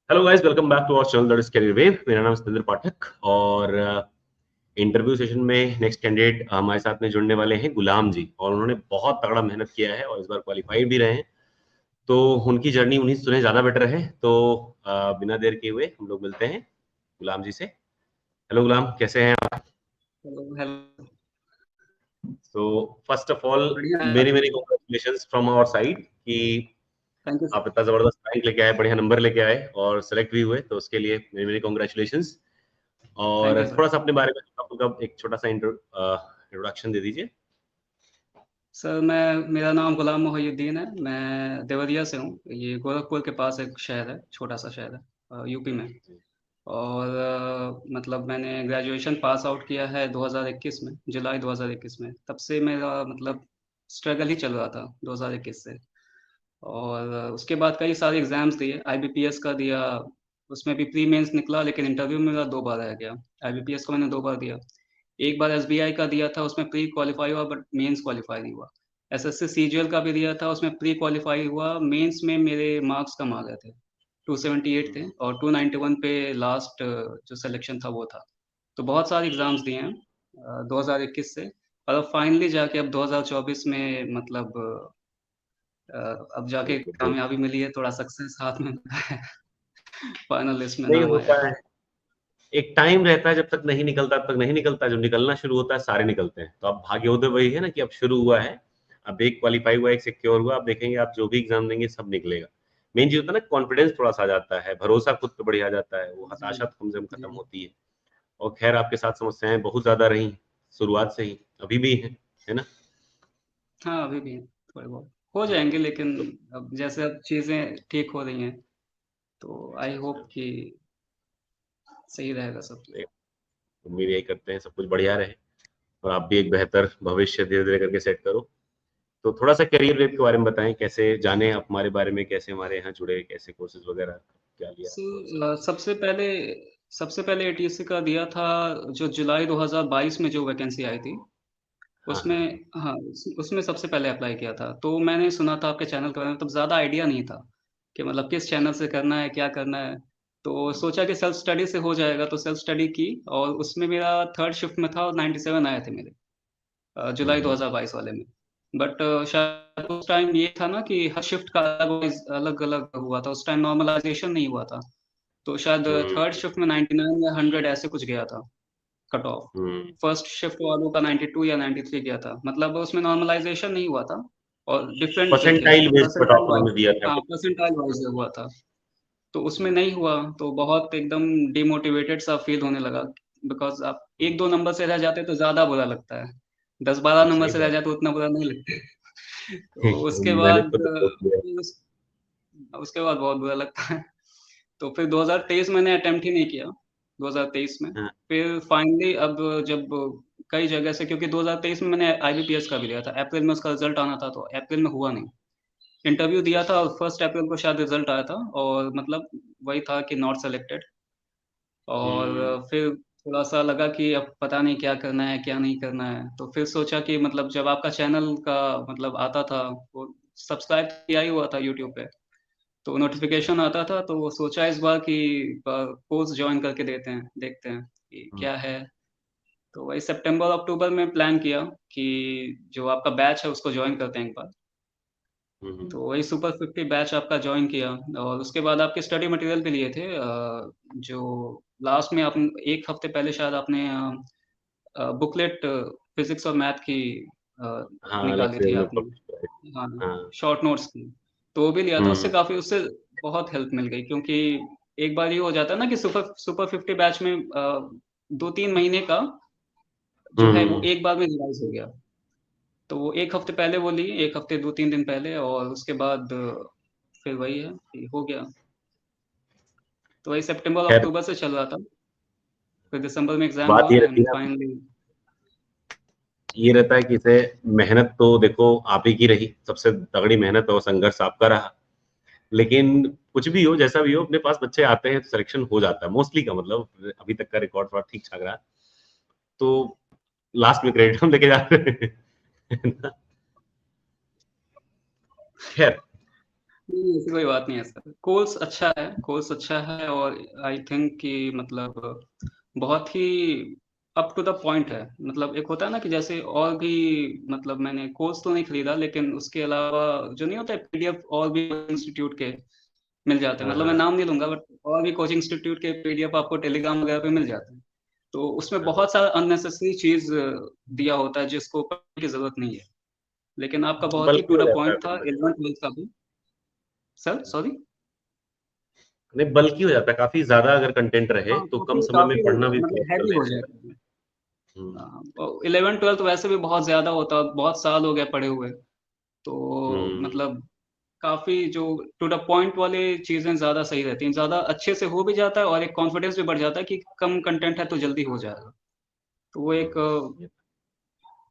Hello guys, welcome back to our channel that is career wave. मेरा नाम सतेंद्र पाठक और interview session में next candidate हमारे साथ में जुड़ने वाले हैं गुलाम जी। और उन्होंने बहुत तगड़ा मेहनत किया है और इस बार क्वालिफाइड भी रहे हैं। तो उनकी जर्नी उन्हीं से सुने ज्यादा बेटर है। तो बिना देर किए हुए हम लोग मिलते हैं गुलाम जी से। हेलो गुलाम, कैसे हैं आप? Hello hello. तो फर्स्ट ऑफ ऑल बढ़िया मेरी है। मेरी कांग्रेचुलेशंस फ्रॉम आवर साइड कि थैंक यू आप सर। इतना जबरदस्त रैंक लेके आए, बढ़िया नंबर लेके आए और सेलेक्ट भी हुए, तो उसके लिए मेरी मेरी कांग्रेचुलेशंस। थैंक और यू सर। थोड़ा सा अपने बारे में आपका एक छोटा सा इंट्रोडक्शन दे दीजिए। सर मेरा नाम गुलाम मोहिउद्दीन है। मैं देवरिया से हूँ। ये गोरखपुर के पास एक शहर है, छोटा सा शहर है यूपी में। और मतलब मैंने ग्रेजुएशन पास आउट किया है 2021 में, जुलाई 2021 में। तब से मेरा मतलब स्ट्रगल ही चल रहा था 2021 से। और उसके बाद कई सारे एग्जाम्स दिए। आईबीपीएस का दिया, उसमें भी प्री मेंस निकला, लेकिन इंटरव्यू में मेरा 2 बार रह गया। आईबीपीएस को मैंने 2 बार दिया। एक बार एसबीआई का दिया था, उसमें प्री क्वालिफाई हुआ बट मेंस क्वालिफाई नहीं हुआ। एसएससी सीजीएल का भी दिया था, उसमें प्री क्वालिफाई हुआ, मेंस में मेरे मार्क्स कम आ गए थे। 278 थे और 291 पे लास्ट जो सिलेक्शन था वो था। तो बहुत सारे एग्जाम्स दिए हैं 2021 से। और अब फाइनली जाके अब 2024 में मतलब अब जाके बिल्कुल बिल्कुल। कामयाबी मिली है, थोड़ा सक्सेस हाथ में मिला है। फाइनल लिस्ट में नहीं नाम आया होता है। है, एक टाइम रहता है, जब तक नहीं निकलता तब तक नहीं निकलता, जब निकलना शुरू होता है सारे निकलते हैं। तो अब भाग्योदय वही है ना कि अब शुरू हुआ है। अब एक क्वालिफाई हुआ, एक सिक्योर हुआ। आप देखेंगे, आप जो भी एग्जाम देंगे सब निकलेगा। मेन चीज होता है ना, कॉन्फिडेंस थोड़ा सा आ जाता है, भरोसा खुद पे बढ़िया जाता है, वो जी हताशा कम से कम जी। खत्म होती है। और खैर, आपके साथ समस्याएं बहुत ज्यादा रही शुरुआत से ही, अभी भी है ना? हाँ अभी भी थोड़े बहुत हो जाएंगे, लेकिन अब जैसे अब चीज़ें ठीक हो रही हैं तो आई अच्छा अच्छा। होप कि सही रहेगा सब। उम्मीद यही करते हैं सब कुछ बढ़िया रहे और आप भी एक बेहतर भविष्य धीरे धीरे करके सेट करो। तो थोड़ा सा करियर वेब के बारे में बताएं, कैसे जाने आप हमारे बारे में, कैसे हमारे यहाँ जुड़े, कैसे कोर्सेज वगैरह क्या लिया, थोड़ा सा। सबसे पहले एटीएससी का दिया था, जो जुलाई 2022 में जो वैकेंसी आई थी हाँ हाँ उसमें। हाँ। हाँ उसमें सबसे पहले अप्लाई किया था। तो मैंने सुना था आपके चैनल के बारे में, तब ज़्यादा आइडिया नहीं था कि मतलब किस चैनल से करना है, क्या करना है। तो सोचा कि सेल्फ स्टडी से हो जाएगा, तो सेल्फ स्टडी की। और उसमें मेरा थर्ड शिफ्ट में था और 97 आए थे मेरे जुलाई हम्म। 2022 वाले में। बट शायद उस टाइम ये था ना कि हर शिफ्ट का अलग अलग हुआ था, उस टाइम नॉर्मलाइजेशन नहीं हुआ था। तो शायद थर्ड हम्म। शिफ्ट में 99 या 100 ऐसे कुछ गया था कट ऑफ। हम्म। फर्स्ट शिफ्ट वालों का 92 या 93 गया था, मतलब उसमें नॉर्मलाइजेशन नहीं हुआ था। और डिफरेंट थे परसेंटाइल उसमें, बेस्ड कट परसेंटाइल ऑफ उन्होंने वाइज। दिया था हाँ कुछ। परसेंटाइल वाइज हुआ था। तो उसमें नहीं हुआ तो बहुत एकदम डिमोटिवेटेड सा फील होने लगा। बिकॉज आप एक दो नंबर से रह जाते तो ज़्यादा बुरा लगता है, 10-12 नंबर सही से रह बात। जाते उतना बुरा नहीं लगता। तो उसके मैंने बाद खुद अप्रोच किया। उसके बाद बहुत बुरा लगता है। तो फिर 2023 मैंने अटेम्प्ट ही नहीं किया, 2023 में। हाँ। फिर फाइनली अब जब कई जगह से, क्योंकि 2023 में मैंने आईबीपीएस का भी दिया था, अप्रैल में उसका रिजल्ट आना था, तो अप्रैल में हुआ नहीं। इंटरव्यू अच्छा दिया था अच्छा। और 1 अप्रैल को शायद रिजल्ट आया था, और मतलब वही था कि नॉट सेलेक्टेड। हम्म। और फिर थोड़ा सा लगा कि अब पता नहीं क्या करना है क्या नहीं करना है। तो फिर सोचा कि मतलब जब आपका चैनल का मतलब आता था, वो सब्सक्राइब किया ही हुआ था यूट्यूब पे, तो अच्छा। नोटिफिकेशन आता था, तो वो सोचा इस बार कि कोर्स ज्वाइन करके देते हैं, देखते हैं कि हम्म। क्या है। तो वही सितंबर अक्टूबर में प्लान किया कि जो आपका बैच है उसको ज्वाइन करते हैं एक बार। हम्म। तो वही सुपर 50 बैच आपका ज्वाइन किया। और उसके बाद आपके स्टडी मटेरियल भी लिए थे, जो लास्ट में आप एक हफ्ते पहले शायद आपने बुकलेट फिजिक्स और मैथ की अ, हाँ, अलग निकाली से थी हमने आपने। पब्लिश किया है। हाँ हाँ। शॉर्ट नोट्स की। तो वो भी लिया था, उससे हम्म। काफ़ी, उससे बहुत हेल्प मिल गई। क्योंकि एक बार ये हो जाता है ना कि सुपर सुपर 50 बैच में 2-3 महीने का जो है वो हम्म। एक बार में रिवाइज हो गया। तो वो एक हफ्ते पहले वो ली, एक हफ्ते 2-3 दिन पहले, और उसके बाद फिर वही है कि हो गया। तो वही सितंबर खैर, अक्टूबर से चल रहा था। फिर दिसंबर में एग्जाम बात हुआ ये रहती एंड है, फाइनली। ये रहता है कि इसे मेहनत तो देखो आप ही की रही, सबसे तगड़ी मेहनत और संघर्ष आपका रहा। लेकिन कुछ भी हो, जैसा भी हो, अपने पास बच्चे आते हैं तो सिलेक्शन हो जाता है मोस्टली का, मतलब अभी तक का रिकॉर्ड थोड़ा ठीक ठाक रहा। तो लास्ट में क्रेडिट हम लेके जा रहे हैं। खैर, नहीं, ऐसी कोई बात नहीं है सर। कोर्स अच्छा है, और आई थिंक कि मतलब बहुत ही अप टू द पॉइंट है। मतलब एक होता है ना कि जैसे और भी, मतलब मैंने कोर्स तो नहीं खरीदा, लेकिन उसके अलावा जो नहीं होता है पीडीएफ, और भी इंस्टीट्यूट के मिल जाते हैं। हाँ मतलब मैं हाँ नाम नहीं लूंगा, बट और भी कोचिंग इंस्टीट्यूट के पीडीएफ आपको टेलीग्राम वगैरह पे मिल जाते हैं। तो उसमें हाँ। बहुत सारा अननेसेसरी चीज दिया होता है जिसको पढ़ने की जरूरत नहीं है। लेकिन आपका बहुत ही बल्कि टू हो द जाता है पॉइंट फिर था मुझे 11 थोड़ा। 12 का भी। Sir sorry. नहीं, बल्कि हो जाता है, काफी ज्यादा अगर कंटेंट रहे हाँ, तो कम काफी समय में काफी पढ़ना भी मतलब पॉसिबल हैवी है। हो जाएगा। हम्म 11 12 वैसे भी बहुत ज्यादा होता है, बहुत साल हो गए पढ़े हुए। तो हम्म। मतलब काफी जो टू द पॉइंट वाले चीजें ज्यादा सही रहती हैं, ज्यादा अच्छे से हो भी जाता है, और एक कॉन्फिडेंस भी बढ़ जाता है कि कम कंटेंट है तो जल्दी हो जाएगा। तो वो एक ये-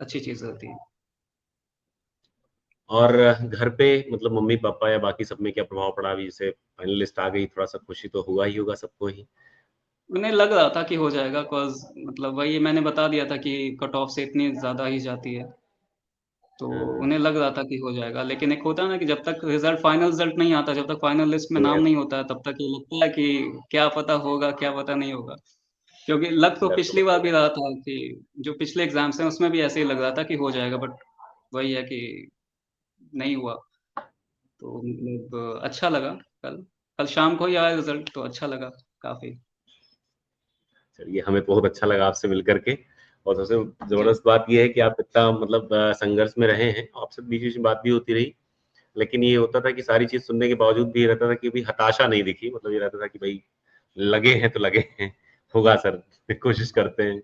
अच्छी चीज रहती है। और घर पे मतलब मम्मी पापा या बाकी सब में क्या प्रभाव पड़ा? अभी जैसे फाइनल लिस्ट आ गई, थोड़ा सा खुशी तो हुआ ही होगा सबको ही। उन्हें लग रहा था कि हो जाएगा, कॉज मतलब वही मैंने बता दिया था कि कट ऑफ से इतनी ज्यादा ही जाती है। तो हाँ, उन्हें लग रहा था कि हो जाएगा, लेकिन एक होता है ना कि जब तक फाइनल रिजल्ट नहीं आता, जब तक फाइनल लिस्ट में नहीं नाम आता, नहीं होता है, तब तक ये लगता है कि क्या पता होगा, क्या पता नहीं होगा। क्योंकि लग तो डर तो पिछली बड़ा बार भी होगा। रहा था कि जो पिछले एग्जाम्स हैं उसमें भी ऐसे ही लग रहा था कि हो जाएगा, बट वही है कि नहीं हुआ। तो मतलब अच्छा लगा। कल कल शाम को ही आया रिजल्ट, तो अच्छा लगा काफी। चलिए, हमें बहुत अच्छा लगा आपसे मिल करके। और सबसे जी जबरदस्त बात यह है कि आप इतना मतलब संघर्ष में रहे हैं, आपसे बीच बीच में बात भी होती रही। लेकिन ये होता था कि सारी चीज सुनने के बावजूद भी ये रहता था कि अभी हताशा नहीं दिखी, मतलब ये रहता था कि भाई लगे हैं तो लगे हैं, होगा सर, कोशिश करते हैं।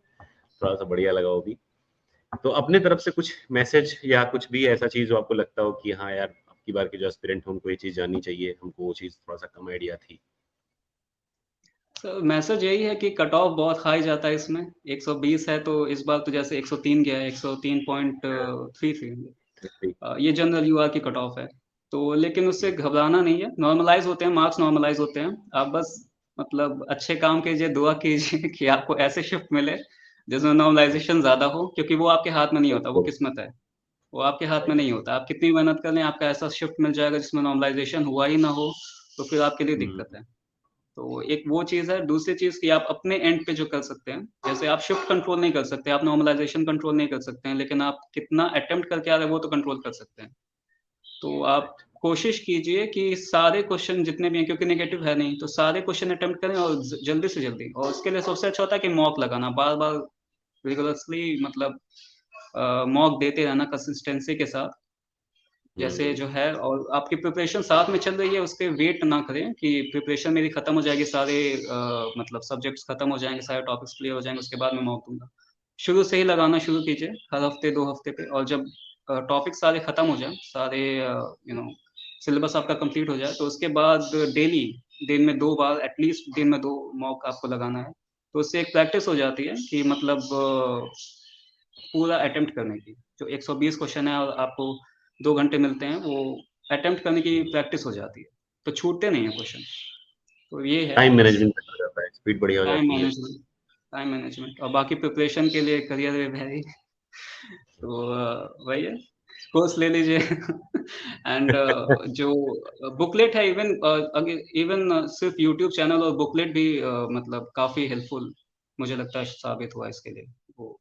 थोड़ा सा बढ़िया लगा वो भी। तो अपने तरफ से कुछ मैसेज या कुछ भी ऐसा चीज जो आपको लगता हो कि हाँ यार, अब की बार के जो एस्पिरेंट हैं उनको ये चीज जाननी चाहिए, हमको वो चीज थोड़ा सा कम आइडिया थी। सर, मैसेज यही है कि कट ऑफ बहुत हाई जाता है इसमें। 120 है, तो इस बार तो जैसे 103 गया है, 103.33। ये जनरल यूआर की कट ऑफ है। तो लेकिन उससे घबराना नहीं है, नॉर्मलाइज होते हैं मार्क्स, नॉर्मलाइज होते हैं। आप बस मतलब अच्छे काम कीजिए, दुआ कीजिए कि आपको ऐसे शिफ्ट मिले जिसमें नॉर्मलाइजेशन ज्यादा हो, क्योंकि वो आपके हाथ में नहीं होता, वो बिल्कुल किस्मत है। वो आपके हाथ में सही नहीं होता, आप कितनी मेहनत कर लें, आपका ऐसा शिफ्ट मिल जाएगा जिसमें नॉर्मलाइजेशन हुआ ही ना हो, तो फिर आपके लिए है। दिक्कत है। तो एक वो चीज़ है। दूसरी चीज़ कि आप अपने एंड पे जो कर सकते हैं, जैसे आप शिफ्ट कंट्रोल नहीं कर सकते, आप नॉर्मलाइजेशन कंट्रोल नहीं कर सकते हैं, लेकिन आप कितना अटेम्प्ट करके आ रहे हैं वो तो कंट्रोल कर सकते हैं। तो आप राइट। कोशिश कीजिए कि सारे क्वेश्चन जितने भी हैं, क्योंकि नेगेटिव है नहीं, तो सारे क्वेश्चन अटेम्प्ट करें, और जल्दी से जल्दी। और उसके लिए सबसे अच्छा होता है कि मॉक लगाना, बार बार रिगोरसली, मतलब मॉक देते रहना कंसिस्टेंसी के साथ, जैसे हम्म जो है। और आपकी प्रिपरेशन साथ में चल रही है, उसके वेट ना करें कि प्रिपरेशन मेरी खत्म हो जाएगी, सारे मतलब सब्जेक्ट्स खत्म हो जाएंगे, सारे टॉपिक्स क्लियर हो जाएंगे, उसके बाद मैं मॉक दूंगा। शुरू से ही लगाना शुरू कीजिए, हर हफ्ते 2 हफ्ते पे। और जब टॉपिक सारे खत्म हो जाए, सारे सिलेबस आपका कंप्लीट हो जाए, तो उसके बाद डेली, दिन में 2 बार एटलीस्ट, दिन में 2 मॉक आपको लगाना है। तो उससे एक प्रैक्टिस हो जाती है कि मतलब पूरा अटेम्प्ट करने की। जो 120 क्वेश्चन है और आपको 2 घंटे मिलते हैं, वो अटेम्प्ट करने की प्रैक्टिस हो जाती है, तो छूटते नहीं है क्वेश्चन। तो ये है टाइम मैनेजमेंट हो जाता है, स्पीड बढ़िया हो टाइम जाती है। मैनेजमेंट। टाइम मैनेजमेंट और बाकी प्रिपरेशन के लिए करियर वे है। तो वही है, कोर्स ले लीजिए। एंड जो बुकलेट है, इवन इवन सिर्फ यूट्यूब चैनल और बुकलेट भी मतलब काफी हेल्पफुल मुझे लगता है साबित हुआ इसके लिए। वो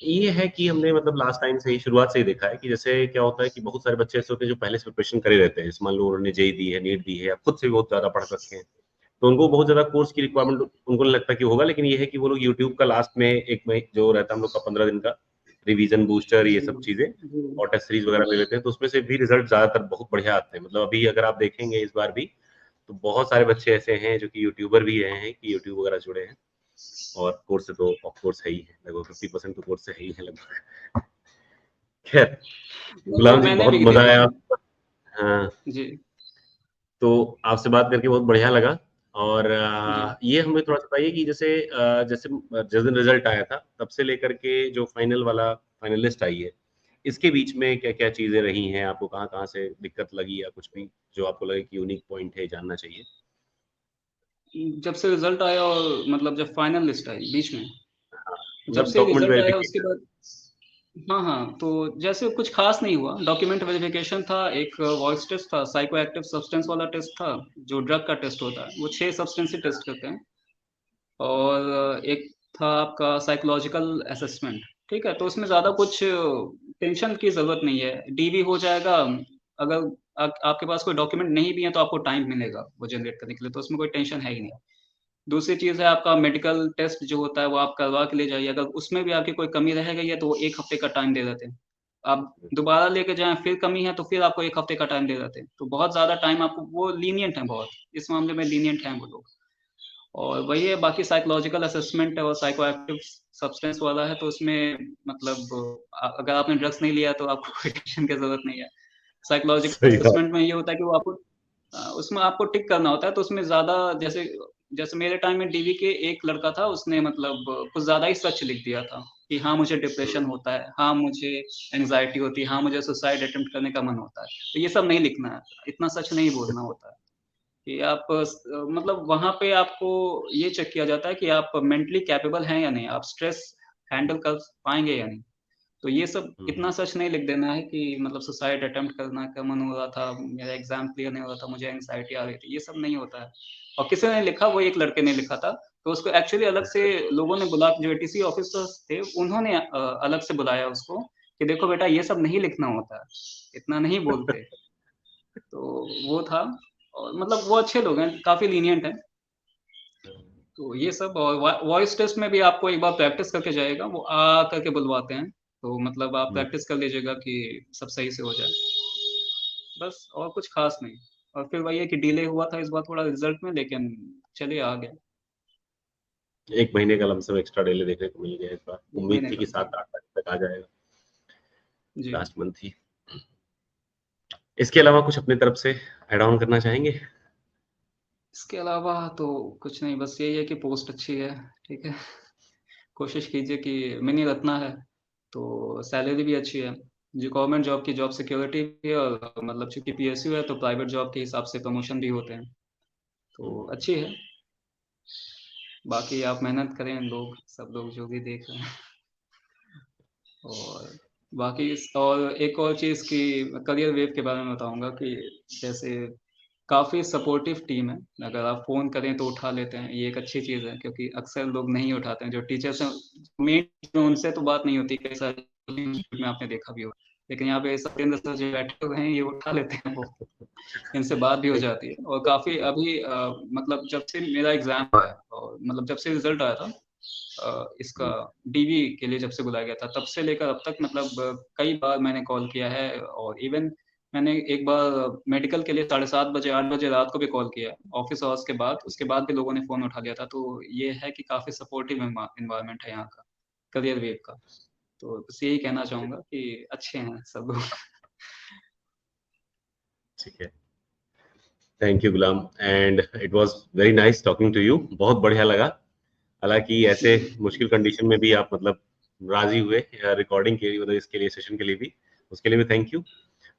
ये है कि हमने मतलब लास्ट टाइम से ही, शुरुआत से ही देखा है कि जैसे क्या होता है कि बहुत सारे बच्चे ऐसे होते हैं जो पहले से प्रिपरेशन करे रहते हैं। जैसे मान लो उन्होंने जेई दी है, नीट दी है, या खुद से भी बहुत ज्यादा पढ़ रखे हैं, तो उनको बहुत ज्यादा कोर्स की रिक्वायरमेंट उनको नहीं लगता कि होगा। लेकिन ये है कि वो लोग यूट्यूब का लास्ट में एक में जो रहता है हम लोग का 15 दिन का रिवीजन बूस्टर, ये जी सब चीजें जी और टेस्ट सीरीज वगैरह ले लेते हैं, तो उसमें से भी रिजल्ट ज्यादातर बहुत बढ़िया आते हैं। मतलब अभी अगर आप देखेंगे इस बार भी, तो बहुत सारे बच्चे ऐसे हैं जो कि यूट्यूबर भी रहे हैं, कि यूट्यूब वगैरह जुड़े हैं। और कोर्स से तो ऑफ कोर्स है ही है, लगभग 50% तो कोर्स से है ही है लगभग। खैर, वो गुलाम जी मैंने बहुत भी मजा देखा आया। है। हाँ, जी तो आपसे बात करके बहुत बढ़िया लगा। और जी। ये हमें थोड़ा सा बताइए कि जैसे जैसे जिस दिन रिजल्ट आया था तब से लेकर के जो फाइनल वाला फाइनलिस्ट आई है, इसके बीच में क्या क्या चीजें रही हैं, आपको कहाँ कहाँ से दिक्कत लगी, या कुछ भी जो आपको लगे कि यूनिक पॉइंट है, जानना चाहिए। जब से रिजल्ट आया, और मतलब जब फाइनल लिस्ट आई बीच में, हाँ, जब मतलब से डॉक्यूमेंट रिजल्ट आया उसके वेरिफिकेशन। बाद, हाँ, हाँ, तो जैसे कुछ खास नहीं हुआ, डॉक्यूमेंट वेरिफिकेशन था, एक वॉइस टेस्ट था, साइको एक्टिव सब्सटेंस वाला टेस्ट था, जो ड्रग का टेस्ट होता है, वो 6 सब्सटेंस ही टेस्ट करते हैं। और एक था आपका साइकोलॉजिकल असेसमेंट, ठीक है? तो उसमें ज़्यादा कुछ टेंशन की ज़रूरत नहीं है, डीवी हो जाएगा। अगर आपके पास कोई डॉक्यूमेंट नहीं भी है तो आपको टाइम मिलेगा वो जनरेट करने के लिए, तो उसमें कोई टेंशन है ही नहीं। दूसरी चीज़ है आपका मेडिकल टेस्ट जो होता है वो आप करवा के ले जाइए, अगर उसमें भी आपकी कोई कमी रह गई है तो वो 1 हफ्ते का टाइम दे देते हैं। आप दोबारा लेके जाएँ फिर कमी है तो फिर आपको 1 हफ्ते का टाइम दे देते हैं। तो बहुत ज़्यादा टाइम आपको वो लीनिएंट हैं बहुत, इस मामले में लीनिएंट हैं वो लोग। और वही है, बाकी साइकोलॉजिकल असेसमेंट है और साइकोएक्टिव सब्सटेंस वाला है, तो उसमें मतलब अगर आपने ड्रग्स नहीं लिया तो आपको कोई टेंशन की ज़रूरत नहीं है। साइकोलॉजिकल सही बात। असेसमेंट में ये होता है कि वो आपको उसमें आपको टिक करना होता है, तो उसमें ज़्यादा जैसे जैसे मेरे टाइम में डीवी के एक लड़का था, उसने मतलब कुछ ज़्यादा ही सच लिख दिया था कि हाँ, मुझे डिप्रेशन होता है, हाँ, मुझे एंग्ज़ायटी होती है, हाँ, मुझे सुसाइड अटेम्प्ट करने का मन होता है। तो ये सब नहीं लिखना है, इतना सच नहीं बोलना होता है। कि आप मतलब वहाँ पे आपको ये चेक किया जाता है कि आप मेंटली कैपेबल हैं या नहीं, आप स्ट्रेस हैंडल कर पाएँगे या नहीं। तो ये सब इतना सच नहीं लिख देना है कि मतलब सुसाइड अटेम्प्ट करने का मन हो रहा था, मेरा एग्ज़ाम क्लियर नहीं हो रहा था, मुझे एंग्ज़ायटी आ रही थी, ये सब नहीं होता है। और किसी ने लिखा, वो एक लड़के ने लिखा था, तो उसको एक्चुअली अलग से लोगों ने बुला जो एटीसी ऑफ़िसर्स थे, उन्होंने अलग से बुलाया उसको कि देखो बेटा ये सब नहीं लिखना होता है, इतना नहीं बोलते। तो वो था और मतलब वो अच्छे लोग हैं, काफ़ी लीनिएंट हैं। तो ये सब और वॉइस टेस्ट में भी आपको एक बार प्रैक्टिस करके जाइएगा, वो करके बुलवाते हैं। तो मतलब आप प्रैक्टिस कर लीजिएगा कि सब सही से हो जाए। बस और कुछ ख़ास नहीं। और फिर वही है कि डिले हुआ था इस बार थोड़ा रिज़ल्ट में, लेकिन चलिए आ गया। 1 महीने का लमसम एक्स्ट्रा डेले देखने को मिल गया इस बार। 1 उम्मीद महीने थी का। कि जी, 7-8 तारीख तक आ जाएगा, जी। लास्ट मंथ ही। इसके अलावा कुछ अपनी तरफ से ऐड ऑन करना चाहेंगे? इसके अलावा तो कुछ नहीं, बस यही है कि पोस्ट अच्छी है, ठीक है? कोशिश कीजिए कि मिनी रत्ना है, तो सैलरी भी अच्छी है। जो गवर्नमेंट जॉब की जॉब सिक्योरिटी भी है और मतलब चूँकि पीएसयू है तो प्राइवेट जॉब के हिसाब से प्रमोशन भी होते हैं, तो हुँ, अच्छी है। बाकी आप मेहनत करें लोग, सब लोग जो भी देख रहे हैं। और बाकी और एक और चीज़ कि करियर वेव के बारे में बताऊँगा कि जैसे काफ़ी सपोर्टिव टीम है। अगर आप फ़ोन करें तो उठा लेते हैं, ये एक अच्छी चीज़ है क्योंकि अक्सर लोग नहीं उठाते हैं। जो टीचर्स हैं, मेन उनसे तो बात नहीं होती, कई सारे में आपने देखा भी होगा। लेकिन यहाँ पे सत्येंद्र सर जो बैठे हुए हैं, ये उठा लेते हैं वो। इनसे बात भी हो जाती है और काफ़ी अभी मतलब जब से मेरा एग्ज़ाम हुआ है और मतलब जब से रिज़ल्ट आया था इसका हुँ, डीवी के लिए जब से बुलाया गया था, तब से लेकर अब तक मतलब कई बार मैंने कॉल किया है और इवन मैंने एक बार मेडिकल के लिए 7:30 बजे, 8 बजे रात को भी कॉल किया है, ऑफ़िस आवर्स के बाद, उसके बाद भी लोगों ने फ़ोन उठा लिया था। तो ये है कि काफ़ी सपोर्टिव एनवायरनमेंट है यहाँ का, करियर वेव का। तो बस यही कहना चाहूँगा कि अच्छे हैं सब लोग। ठीक है। Thank you Ghulam and it was very nice talking to you. बहुत बढ़िया लगा। हालाँकि ऐसे जी, मुश्किल कंडीशन में भी आप मतलब राज़ी हुए रिकॉर्डिंग के लिए, मतलब इसके लिए, सेशन के लिए भी, उसके लिए भी थैंक यू।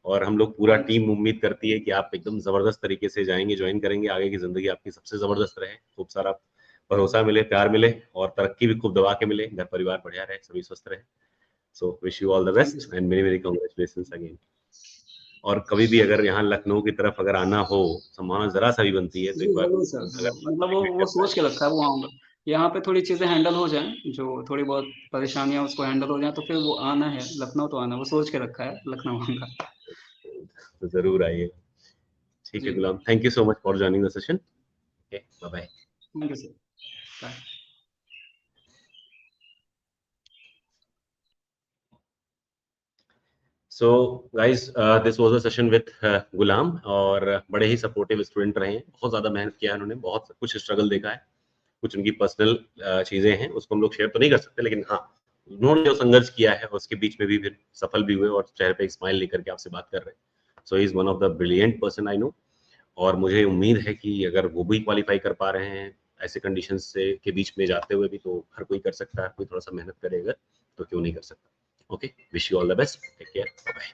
और हम लोग पूरा थैंक टीम उम्मीद करती है कि आप एकदम ज़बरदस्त तरीके से जाएँगे, जॉइन करेंगे, आगे की ज़िंदगी आपकी सबसे ज़बरदस्त रहे, खूब सारा यू। भरोसा मिले, प्यार मिले और तरक्की भी खूब दबा के मिले, घर-परिवार बढ़िया रहे, सभी स्वस्थ रहें। So wish you all the thank you best sir. And many many congratulations again. और कभी भी अगर यहाँ लखनऊ की तरफ अगर आना हो, संभावना ज़रा-सा भी बनती है, तो जी, एक बार ज़रूर सर, अगर ज़रूर। मतलब कनेक्ट वो कर पाएँ। सोच के रखा है, वो आऊँगा। यहाँ पे थोड़ी चीज़ें हैंडल हो जाएँ, जो थोड़ी बहुत परेशानियाँ उसको हैंडल हो जाएँ, तो फिर वो आना है, लखनऊ तो आना है, वो सोच के रखा है, लखनऊ आऊँगा। तो ज़रूर आइएगा। ठीक है जी, Gulam, thank you so much for joining the session. Okay, bye bye. Thank you sir. Bye. So guys, this was a session with Gulam और बड़े ही सपोर्टिव स्टूडेंट रहे हैं। बहुत ज़्यादा मेहनत किया है उन्होंने, बहुत कुछ स्ट्रगल देखा है, कुछ उनकी पर्सनल चीज़ें हैं, उसको हम लोग शेयर तो नहीं कर सकते, लेकिन हाँ, उन्होंने जो संघर्ष किया है उसके बीच में भी फिर सफल भी हुए और चेहरे पे एक स्माइल लेकर के आपसे बात कर रहे हैं। So he is one of the brilliant person I know. और मुझे उम्मीद है कि अगर वो भी क्वालिफाई कर पा रहे हैं ऐसे कंडीशंस से के बीच में जाते हुए भी, तो हर कोई कर सकता है, कोई थोड़ा सा मेहनत करेगा तो क्यों नहीं कर सकता। Okay, wish you all the best, take care, bye.